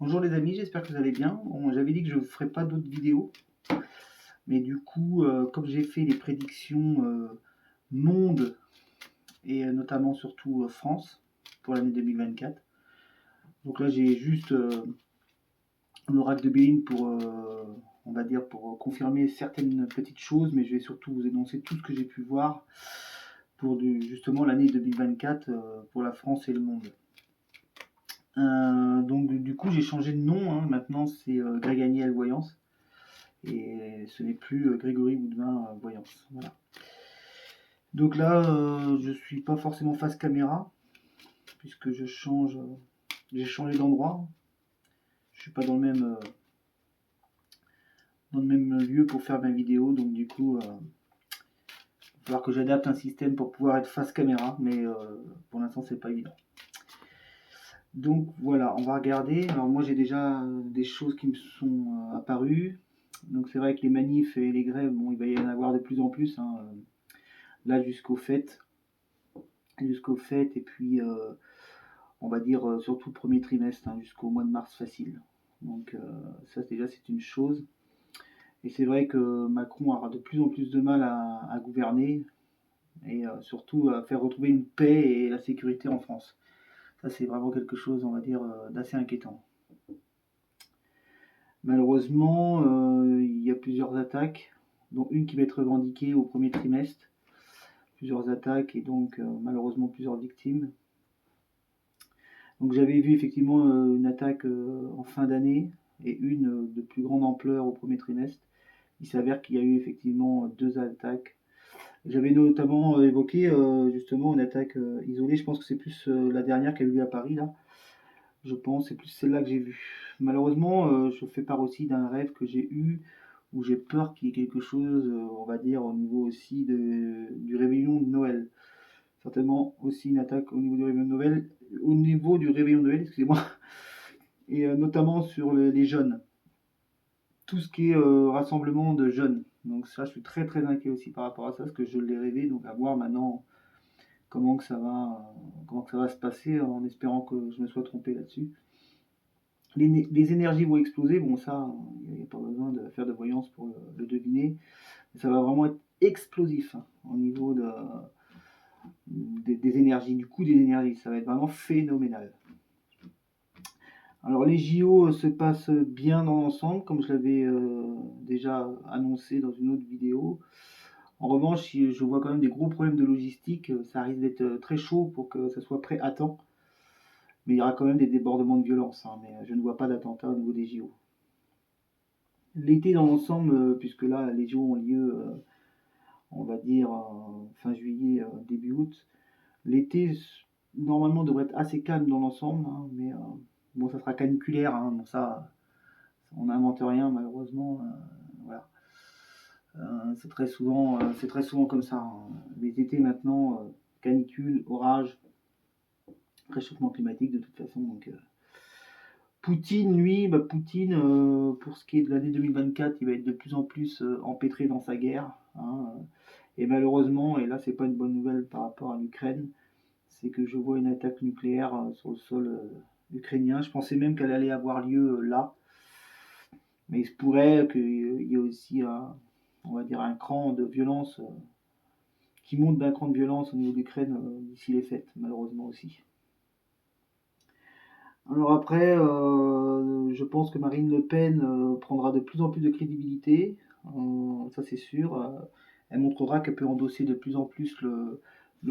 Bonjour les amis, j'espère que vous allez bien. Bon, j'avais dit que je ne ferais pas d'autres vidéos, mais du coup, comme j'ai fait les prédictions monde et notamment surtout France pour l'année 2024, donc là j'ai juste l'oracle de Béline pour, on va dire, pour confirmer certaines petites choses, mais je vais surtout vous énoncer tout ce que j'ai pu voir pour justement l'année 2024 pour la France et le monde. Donc du coup j'ai changé de nom, hein. Maintenant c'est Greg Aniel Voyance. Et ce n'est plus Grégory Boudvin Voyance. Voilà. Donc là, je suis pas forcément face caméra, puisque j'ai changé d'endroit. Je suis pas dans le même lieu pour faire ma vidéo, donc du coup, il va falloir que j'adapte un système pour pouvoir être face caméra, mais pour l'instant, c'est pas évident. Donc voilà, on va regarder. Alors moi, j'ai déjà des choses qui me sont apparues. Donc c'est vrai que les manifs et les grèves, bon, il va y en avoir de plus en plus, hein, là jusqu'au fait, et puis on va dire surtout le premier trimestre, hein, jusqu'au mois de mars facile. Donc ça déjà c'est une chose. Et c'est vrai que Macron aura de plus en plus de mal à gouverner et surtout à faire retrouver une paix et la sécurité en France. Ça c'est vraiment quelque chose, on va dire, d'assez inquiétant. Malheureusement, il y a plusieurs attaques, dont une qui va être revendiquée au premier trimestre. Plusieurs attaques et donc malheureusement plusieurs victimes. Donc j'avais vu effectivement une attaque en fin d'année et une de plus grande ampleur au premier trimestre. Il s'avère qu'il y a eu effectivement deux attaques. J'avais notamment évoqué justement une attaque isolée. Je pense que c'est plus la dernière qui a eu lieu à Paris là. Je pense c'est plus celle-là que j'ai vue. Malheureusement, je fais part aussi d'un rêve que j'ai eu où j'ai peur qu'il y ait quelque chose, on va dire, au niveau aussi du réveillon de Noël. Certainement aussi une attaque au niveau du réveillon de Noël, excusez-moi, et notamment sur les jeunes. Tout ce qui est rassemblement de jeunes. Donc ça, je suis très très inquiet aussi par rapport à ça, parce que je l'ai rêvé, donc à voir maintenant comment que ça va se passer, en espérant que je me sois trompé là-dessus. Les énergies vont exploser, bon ça, il n'y a pas besoin de faire de voyance pour le deviner. Ça va vraiment être explosif, hein, au niveau des énergies, du coût des énergies, ça va être vraiment phénoménal. Alors les JO se passent bien dans l'ensemble, comme je l'avais déjà annoncé dans une autre vidéo. En revanche, je vois quand même des gros problèmes de logistique. Ça risque d'être très chaud pour que ça soit prêt à temps. Mais il y aura quand même des débordements de violence, hein, mais je ne vois pas d'attentat au niveau des JO. L'été dans l'ensemble, puisque là les JO ont lieu, on va dire, fin juillet, début août. L'été, normalement, devrait être assez calme dans l'ensemble, hein, mais bon, ça sera caniculaire, hein, bon, ça, on n'invente rien, malheureusement. Voilà. C'est très souvent comme ça, hein. Les étés maintenant, canicule, orage, réchauffement climatique de toute façon. Donc, Poutine, lui, Poutine, pour ce qui est de l'année 2024, il va être de plus en plus empêtré dans sa guerre, hein, et malheureusement, et là c'est pas une bonne nouvelle par rapport à l'Ukraine, c'est que je vois une attaque nucléaire sur le sol ukrainien. Je pensais même qu'elle allait avoir lieu là, mais il se pourrait qu'il y ait aussi on va dire un cran de violence qui monte d'un cran de violence au niveau de l'Ukraine d'ici les fêtes, malheureusement aussi. Alors après, je pense que Marine Le Pen prendra de plus en plus de crédibilité, ça c'est sûr. Elle montrera qu'elle peut endosser de plus en plus le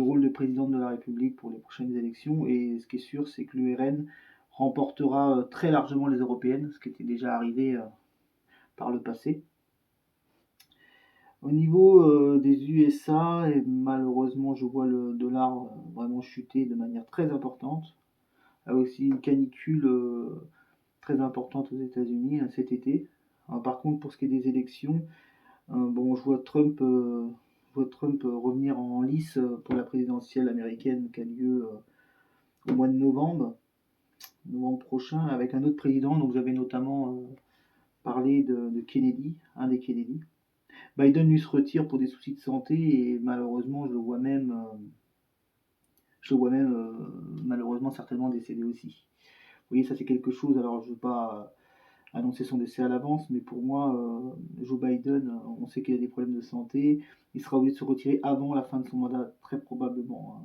rôle de présidente de la République pour les prochaines élections. Et ce qui est sûr, c'est que l'URN remportera très largement les européennes, ce qui était déjà arrivé par le passé. Au niveau des USA, et malheureusement, je vois le dollar vraiment chuter de manière très importante. Il y a aussi une canicule très importante aux États-Unis cet été. Alors, par contre, pour ce qui est des élections, bon, je vois Trump revenir en lice pour la présidentielle américaine qui a lieu au mois de novembre prochain, avec un autre président. Donc, j'avais notamment parlé de Kennedy, un des Kennedy. Biden lui se retire pour des soucis de santé et malheureusement, je le vois même malheureusement certainement décédé aussi. voyez, ça c'est quelque chose, alors je ne veux pas annoncer son décès à l'avance, mais pour moi, Joe Biden, on sait qu'il a des problèmes de santé, il sera obligé de se retirer avant la fin de son mandat, très probablement, hein.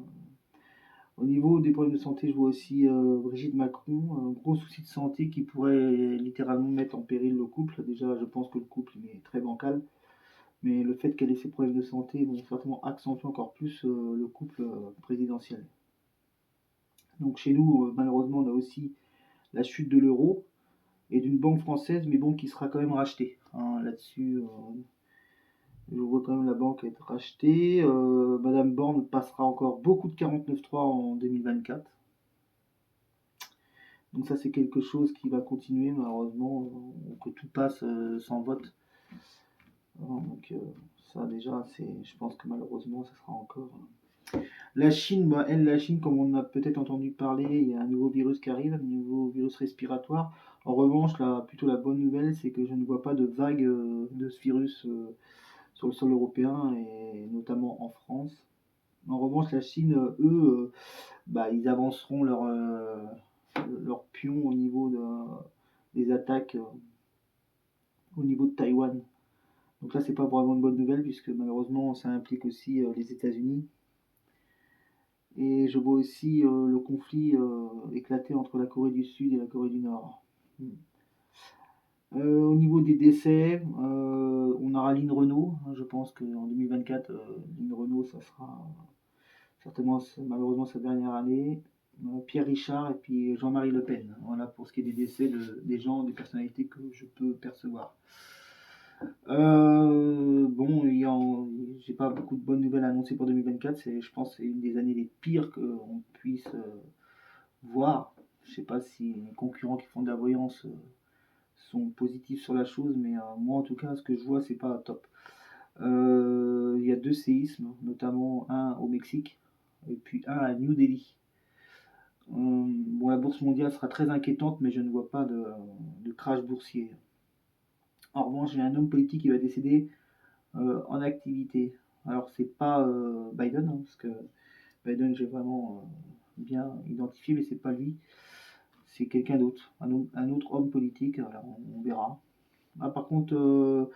Au niveau des problèmes de santé, je vois aussi Brigitte Macron, un gros souci de santé qui pourrait littéralement mettre en péril le couple. Déjà, je pense que le couple il est très bancal, mais le fait qu'elle ait ces problèmes de santé vont certainement accentuer encore plus le couple présidentiel. Donc chez nous, malheureusement, on a aussi la chute de l'euro et d'une banque française, mais bon, qui sera quand même rachetée, hein. Là-dessus, je vois quand même la banque être rachetée. Madame Borne passera encore beaucoup de 49.3 en 2024. Donc ça, c'est quelque chose qui va continuer, malheureusement, que tout passe sans vote. Donc ça, déjà, je pense que malheureusement, ça sera encore... La Chine, bah, la Chine, comme on a peut-être entendu parler, il y a un nouveau virus qui arrive, un nouveau virus respiratoire. En revanche, plutôt la bonne nouvelle, c'est que je ne vois pas de vague de ce virus sur le sol européen et notamment en France. En revanche, la Chine, eux, bah, ils avanceront leur pion au niveau des attaques au niveau de Taïwan. Donc là, c'est pas vraiment une bonne nouvelle puisque malheureusement, ça implique aussi les États-Unis. Et je vois aussi le conflit éclater entre la Corée du Sud et la Corée du Nord. Au niveau des décès, on aura Lynn Renault. Je pense qu'en 2024, Lynn Renault, ça sera certainement malheureusement sa dernière année. Pierre Richard et puis Jean-Marie Le Pen. Voilà pour ce qui est des décès des gens, des personnalités que je peux percevoir. Bon, j'ai pas beaucoup de bonnes nouvelles à annoncer pour 2024. Je pense que c'est une des années les pires qu'on puisse voir. Je sais pas si les concurrents qui font de la voyance sont positifs sur la chose, mais moi en tout cas, ce que je vois, c'est pas top. Il y a 2 séismes, notamment un au Mexique et puis un à New Delhi. Bon, la bourse mondiale sera très inquiétante, mais je ne vois pas de crash boursier. En revanche, j'ai un homme politique qui va décéder en activité. Alors, c'est pas Biden, hein, parce que Biden, j'ai vraiment bien identifié, mais c'est pas lui. C'est quelqu'un d'autre, un autre homme politique. Alors, on verra. Ah, par contre,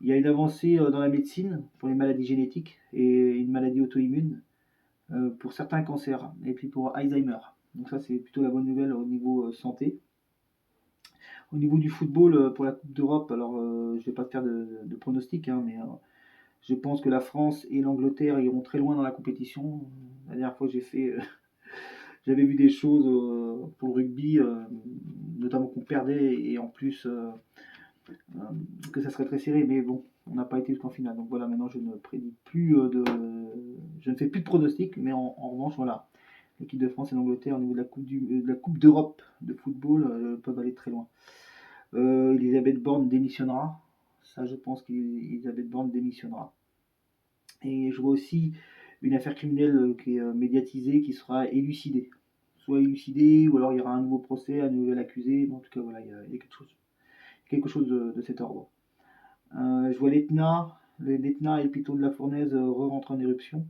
il y a une avancée dans la médecine pour les maladies génétiques et une maladie auto-immune pour certains cancers et puis pour Alzheimer. Donc ça, c'est plutôt la bonne nouvelle au niveau santé. Au niveau du football, pour la Coupe d'Europe, alors je ne vais pas faire de pronostic, hein, mais je pense que la France et l'Angleterre iront très loin dans la compétition. La dernière fois que j'avais vu des choses pour le rugby, notamment qu'on perdait et en plus que ça serait très serré, mais bon, on n'a pas été jusqu'en finale. Donc voilà, maintenant je ne prédis plus je ne fais plus de pronostics, mais en revanche, voilà, l'équipe de France et l'Angleterre au niveau de la Coupe d'Europe de football peuvent aller très loin. Elisabeth Borne démissionnera. Ça, je pense qu'Elisabeth Borne démissionnera. Et je vois aussi une affaire criminelle qui est médiatisée, qui sera élucidée. Soit élucidée, ou alors il y aura un nouveau procès, un nouvel accusé. Mais en tout cas, voilà, il y a quelque chose de cet ordre. Je vois l'Etna et le piton de la Fournaise re-rentrent en éruption.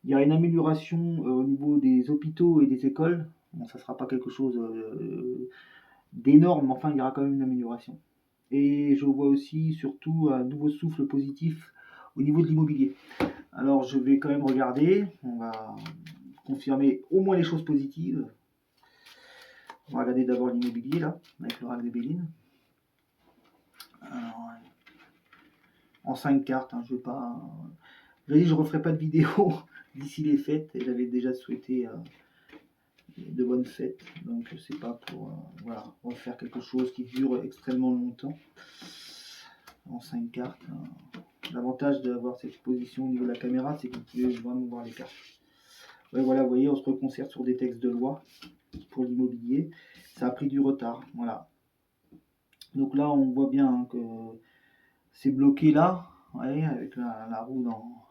Il y a une amélioration au niveau des hôpitaux et des écoles. Bon, ça ne sera pas quelque chose d'énorme, mais enfin, il y aura quand même une amélioration. Et je vois aussi, surtout, un nouveau souffle positif au niveau de l'immobilier. Alors, je vais quand même regarder. On va confirmer au moins les choses positives. On va regarder d'abord l'immobilier, là, avec l'oracle de Béline. Alors, en 5 cartes, hein, je ne veux pas... je ne referai pas de vidéo d'ici les fêtes. Et j'avais déjà souhaité de bonnes fêtes. Donc, c'est pas pour voilà, refaire quelque chose qui dure extrêmement longtemps. En 5 cartes. L'avantage d'avoir cette position au niveau de la caméra, c'est que vous pouvez vraiment voir les cartes. Ouais, voilà, vous voyez, on se reconcerte sur des textes de loi pour l'immobilier. Ça a pris du retard, voilà. Donc là, on voit bien hein, que c'est bloqué là, ouais, avec la roue dans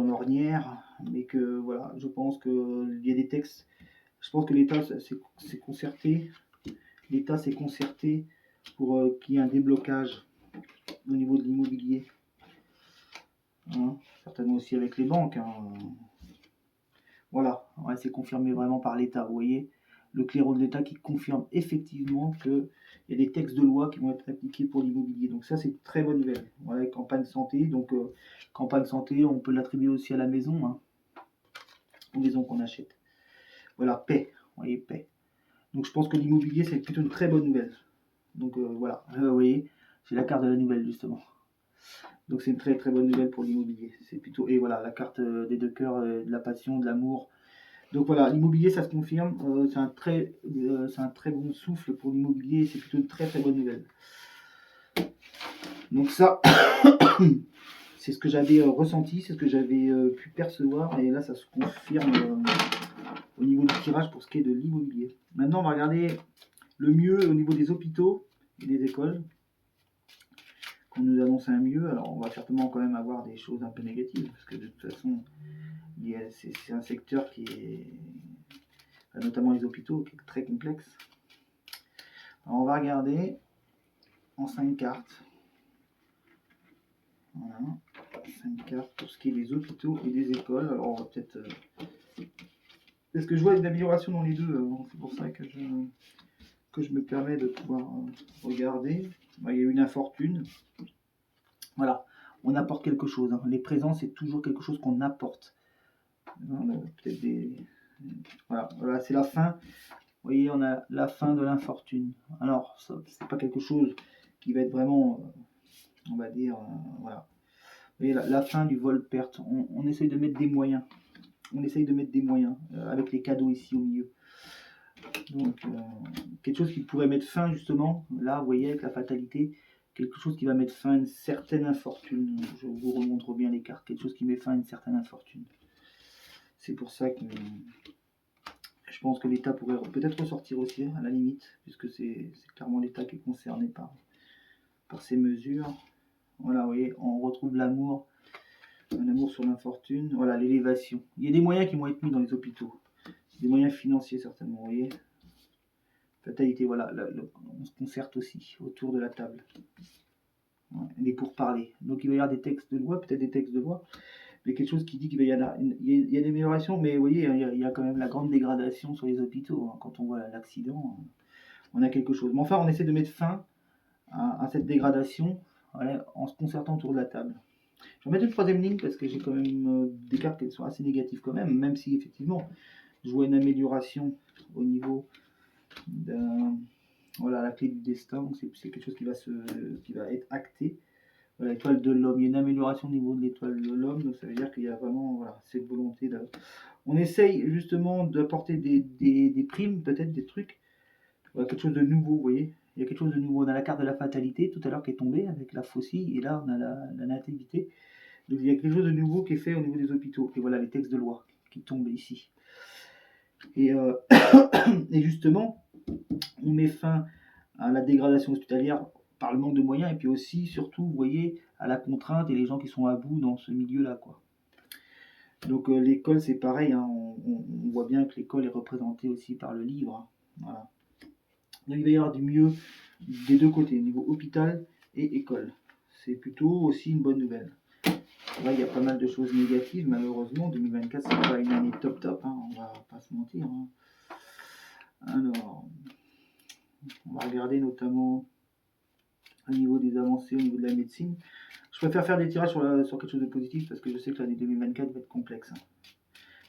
l'ornière, mais que voilà, je pense qu'il y a des textes. Je pense que l'État s'est concerté. L'État s'est concerté pour qu'il y ait un déblocage au niveau de l'immobilier. Hein, certainement aussi avec les banques. Hein. Voilà, ouais, c'est confirmé vraiment par l'État, vous voyez. Le clairon de l'État qui confirme effectivement qu'il y a des textes de loi qui vont être appliqués pour l'immobilier. Donc ça, c'est une très bonne nouvelle. Voilà, campagne santé. Donc campagne santé, on peut l'attribuer aussi à la maison, hein, aux maisons qu'on achète. Voilà, paix, vous voyez, paix. Donc je pense que l'immobilier, c'est plutôt une très bonne nouvelle. Donc voilà, vous voyez, c'est la carte de la nouvelle justement. Donc c'est une très très bonne nouvelle pour l'immobilier. C'est plutôt, et voilà, la carte des deux cœurs, de la passion, de l'amour. Donc voilà, l'immobilier, ça se confirme. C'est un très bon souffle pour l'immobilier. C'est plutôt une très très bonne nouvelle. Donc ça, c'est ce que j'avais ressenti, c'est ce que j'avais pu percevoir. Et là, ça se confirme au niveau du tirage pour ce qui est de l'immobilier. Maintenant, on va regarder le mieux au niveau des hôpitaux et des écoles. Qu'on nous annonce un mieux, alors on va certainement quand même avoir des choses un peu négatives, parce que de toute façon, c'est un secteur qui est, notamment les hôpitaux, qui est très complexe. Alors on va regarder en 5 cartes. Voilà, 5 cartes pour ce qui est des hôpitaux et des écoles. Alors on va peut-être... Parce que je vois une amélioration dans les deux, c'est pour ça que je me permets de pouvoir regarder. Il y a une infortune. Voilà, on apporte quelque chose. Hein. Les présents, c'est toujours quelque chose qu'on apporte. Peut-être des... Voilà, c'est la fin. Vous voyez, on a la fin de l'infortune. Alors, c'est pas quelque chose qui va être vraiment, on va dire, voilà. Vous voyez, la fin du vol-perte. On essaye de mettre des moyens. On essaye de mettre des moyens avec les cadeaux ici au milieu. Donc, quelque chose qui pourrait mettre fin, justement, là, vous voyez, avec la fatalité, quelque chose qui va mettre fin à une certaine infortune. Je vous remontre bien les cartes. Quelque chose qui met fin à une certaine infortune. C'est pour ça que je pense que l'État pourrait peut-être ressortir aussi, à la limite, puisque c'est clairement l'État qui est concerné par ces mesures. Voilà, vous voyez, on retrouve l'amour, un amour sur l'infortune. Voilà, l'élévation. Il y a des moyens qui vont être mis dans les hôpitaux. Des moyens financiers, certainement, vous voyez. Fatalité, voilà, on se concerte aussi autour de la table. Les pourparlers. Donc il va y avoir des textes de loi, peut-être des textes de loi, mais quelque chose qui dit qu'il va y avoir il y a des améliorations, mais vous voyez, il y a quand même la grande dégradation sur les hôpitaux. Hein. Quand on voit l'accident, on a quelque chose. Mais enfin, on essaie de mettre fin à cette dégradation, voilà, en se concertant autour de la table. Je vais mettre une troisième ligne parce que j'ai quand même des cartes qui sont assez négatives quand même si effectivement je vois une amélioration au niveau de voilà, la clé du destin. C'est quelque chose qui va être acté. L'étoile de l'homme, il y a une amélioration au niveau de l'étoile de l'homme, donc ça veut dire qu'il y a vraiment voilà, cette volonté de... On essaye justement d'apporter des primes, peut-être des trucs, voilà, quelque chose de nouveau, vous voyez. Il y a quelque chose de nouveau. On a la carte de la fatalité tout à l'heure qui est tombée avec la faucille, et là on a la nativité. Donc il y a quelque chose de nouveau qui est fait au niveau des hôpitaux. Et voilà les textes de loi qui tombent ici. Et, et justement, on met fin à la dégradation hospitalière par le manque de moyens, et puis aussi, surtout, vous voyez, à la contrainte et les gens qui sont à bout dans ce milieu-là, quoi. Donc l'école, c'est pareil, hein, on voit bien que l'école est représentée aussi par le livre. Hein, voilà. Donc il va y avoir du mieux des deux côtés, au niveau hôpital et école. C'est plutôt aussi une bonne nouvelle. Là, il y a pas mal de choses négatives, malheureusement. 2024, c'est pas une année top, hein, on va pas se mentir. Hein. Alors, on va regarder notamment au niveau des avancées, au niveau de la médecine. Je préfère faire des tirages sur quelque chose de positif parce que je sais que l'année 2024 va être complexe. Hein.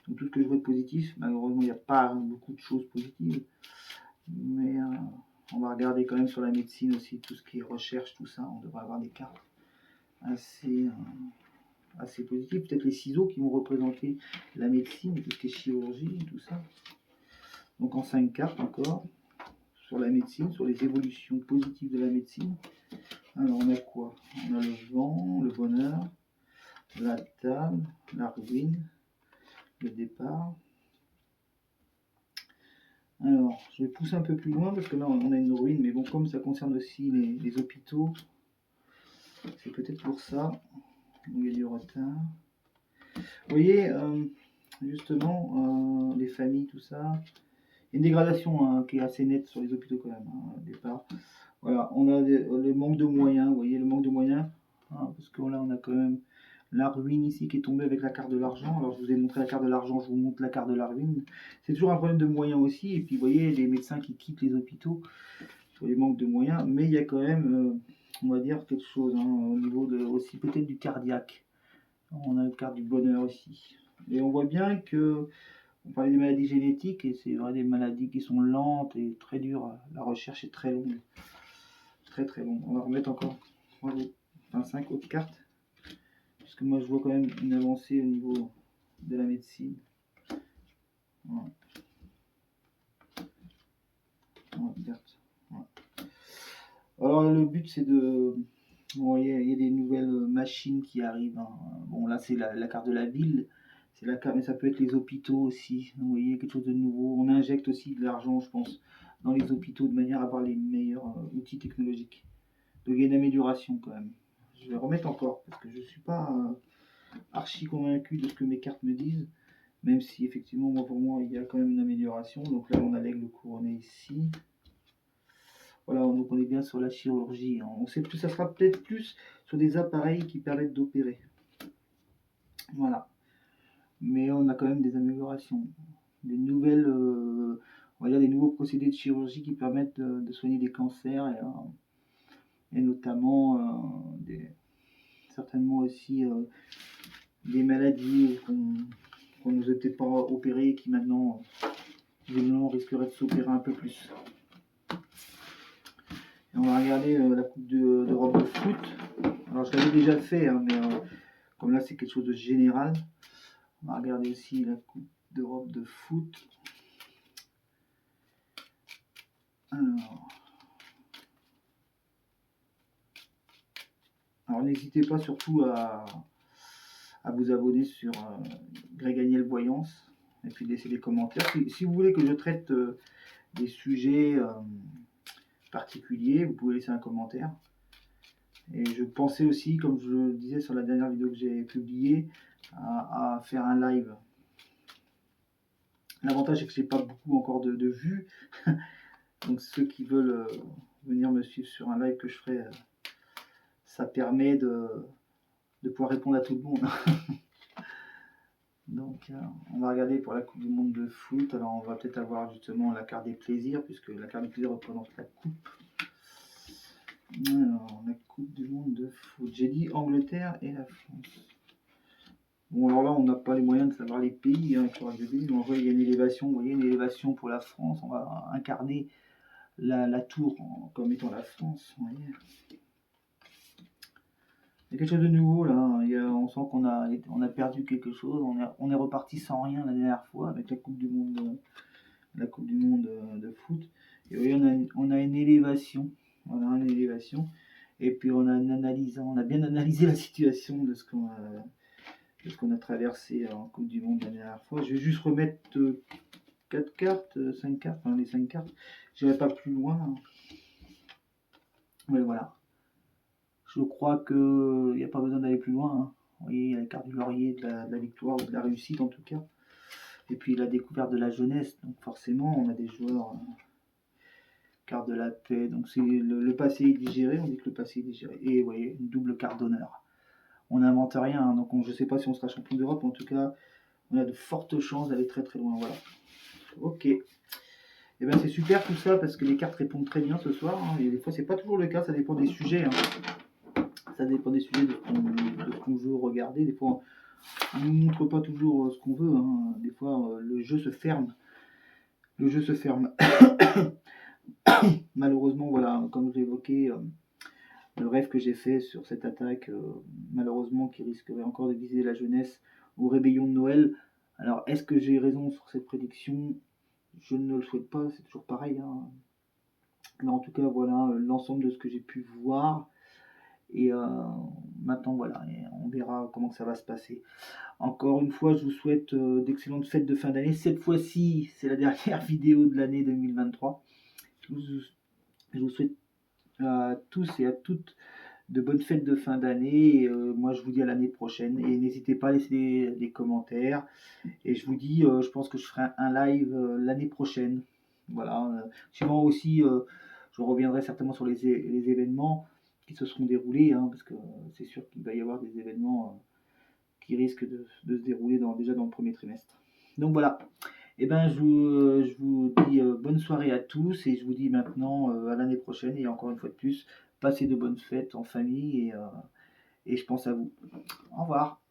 Donc tout ce que je vois de positif, malheureusement il n'y a pas beaucoup de choses positives. Mais on va regarder quand même sur la médecine aussi, tout ce qui est recherche, tout ça. On devrait avoir des cartes assez positives. Peut-être les ciseaux qui vont représenter la médecine, tout ce qui est chirurgie, tout ça. Donc en 5 cartes encore. Sur la médecine, sur les évolutions positives de la médecine. Alors on a quoi? On a le vent, le bonheur, la table, la ruine, le départ. Alors je vais pousser un peu plus loin parce que là on a une ruine, mais bon, comme ça concerne aussi les hôpitaux, c'est peut-être pour ça où il y a du retard. Vous voyez, justement, les familles, tout ça, il y a une dégradation hein, qui est assez nette sur les hôpitaux quand même, hein, au départ. Voilà, on a le manque de moyens, vous voyez, le manque de moyens, hein, parce que là on a quand même la ruine ici qui est tombée avec la carte de l'argent. Alors je vous ai montré la carte de l'argent, je vous montre la carte de la ruine. C'est toujours un problème de moyens aussi. Et puis vous voyez les médecins qui quittent les hôpitaux sur les manques de moyens. Mais il y a quand même, on va dire, quelque chose au niveau aussi peut-être du cardiaque. On a la carte du bonheur aussi. Et on voit bien que, on parlait des maladies génétiques, et c'est vrai des maladies qui sont lentes et très dures. La recherche est très longue. Très très longue. On va remettre encore 5 autres cartes. Parce que moi je vois quand même une avancée au niveau de la médecine. Voilà. Voilà. Alors le but c'est de... Vous voyez, il y a des nouvelles machines qui arrivent. Bon là c'est la carte de la ville. C'est la carte, mais ça peut être les hôpitaux aussi. Vous voyez, quelque chose de nouveau. On injecte aussi de l'argent, je pense, dans les hôpitaux de manière à avoir les meilleurs outils technologiques. Donc il y a une amélioration quand même. Je vais remettre encore parce que je ne suis pas archi convaincu de ce que mes cartes me disent. Même si effectivement, moi, pour moi, il y a quand même une amélioration. Donc là, on a l'aigle couronné ici. Voilà, donc on est bien sur la chirurgie. On sait plus, ça sera peut-être plus sur des appareils qui permettent d'opérer. Voilà. Mais on a quand même des améliorations. Des nouvelles, on va dire des nouveaux procédés de chirurgie qui permettent de soigner des cancers et notamment certainement aussi des maladies qu'on ne nous a peut-être pas opérées et qui maintenant risqueraient de s'opérer un peu plus. Et on va regarder la coupe d'Europe de foot. Alors je l'avais déjà fait, mais comme là c'est quelque chose de général, on va regarder aussi la coupe d'Europe de foot. Alors n'hésitez pas surtout à vous abonner sur Greg Agnel Voyance et puis laisser des commentaires. Si vous voulez que je traite des sujets particuliers, vous pouvez laisser un commentaire. Et je pensais aussi, comme je le disais sur la dernière vidéo que j'ai publiée, à faire un live. L'avantage c'est que j'ai pas beaucoup encore de vues. Donc ceux qui veulent venir me suivre sur un live que je ferai, ça permet de pouvoir répondre à tout le monde. Donc on va regarder pour la Coupe du Monde de foot. Alors on va peut-être avoir justement la carte des plaisirs, puisque la carte des plaisirs représente la coupe. Alors la Coupe du Monde de foot. J'ai dit Angleterre et la France. Bon alors là on n'a pas les moyens de savoir les pays, mais on voit il y a une élévation, vous voyez, une élévation pour la France. On va incarner la tour comme étant la France, vous voyez. Il y a quelque chose de nouveau là, on sent qu'on a perdu quelque chose, on est reparti sans rien la dernière fois avec la Coupe du Monde, de foot. Et oui, on a une élévation, et puis on a bien analysé la situation de ce qu'on a traversé en Coupe du Monde la dernière fois. Je vais juste remettre 4 cartes, 5 cartes, enfin les 5 cartes, je n'irai pas plus loin. Mais voilà. Je crois qu'il n'y a pas besoin d'aller plus loin. Vous voyez, il y a la carte du laurier, de la victoire, ou de la réussite en tout cas. Et puis la découverte de la jeunesse. Donc forcément, on a des joueurs. Carte de la paix. Donc c'est le passé est digéré. On dit que le passé est digéré. Et vous voyez, une double carte d'honneur. On n'invente rien. Donc je ne sais pas si on sera champion d'Europe. En tout cas, on a de fortes chances d'aller très très loin. Voilà. Ok. Et bien c'est super tout ça parce que les cartes répondent très bien ce soir. Et des fois, c'est pas toujours le cas. Ça dépend des sujets. Ça dépend des sujets de ce qu'on veut regarder. Des fois, on ne nous montre pas toujours ce qu'on veut. Des fois, le jeu se ferme. Malheureusement, voilà, comme je l'ai évoqué, le rêve que j'ai fait sur cette attaque, malheureusement, qui risquerait encore de viser la jeunesse au réveillon de Noël. Alors, est-ce que j'ai raison sur cette prédiction? Je ne le souhaite pas, c'est toujours pareil. Mais en tout cas, voilà l'ensemble de ce que j'ai pu voir. Et maintenant, voilà, et on verra comment ça va se passer. Encore une fois, je vous souhaite d'excellentes fêtes de fin d'année. Cette fois-ci, c'est la dernière vidéo de l'année 2023. Je vous souhaite à tous et à toutes de bonnes fêtes de fin d'année. Moi, je vous dis à l'année prochaine. Et n'hésitez pas à laisser des commentaires. Et je vous dis, je pense que je ferai un live l'année prochaine. Voilà. Suivant aussi, je reviendrai certainement sur les événements qui se seront déroulés, parce que c'est sûr qu'il va y avoir des événements qui risque de se dérouler déjà dans le premier trimestre. Donc voilà. Et ben, je vous dis bonne soirée à tous et je vous dis maintenant à l'année prochaine et encore une fois de plus, passez de bonnes fêtes en famille et je pense à vous. Au revoir.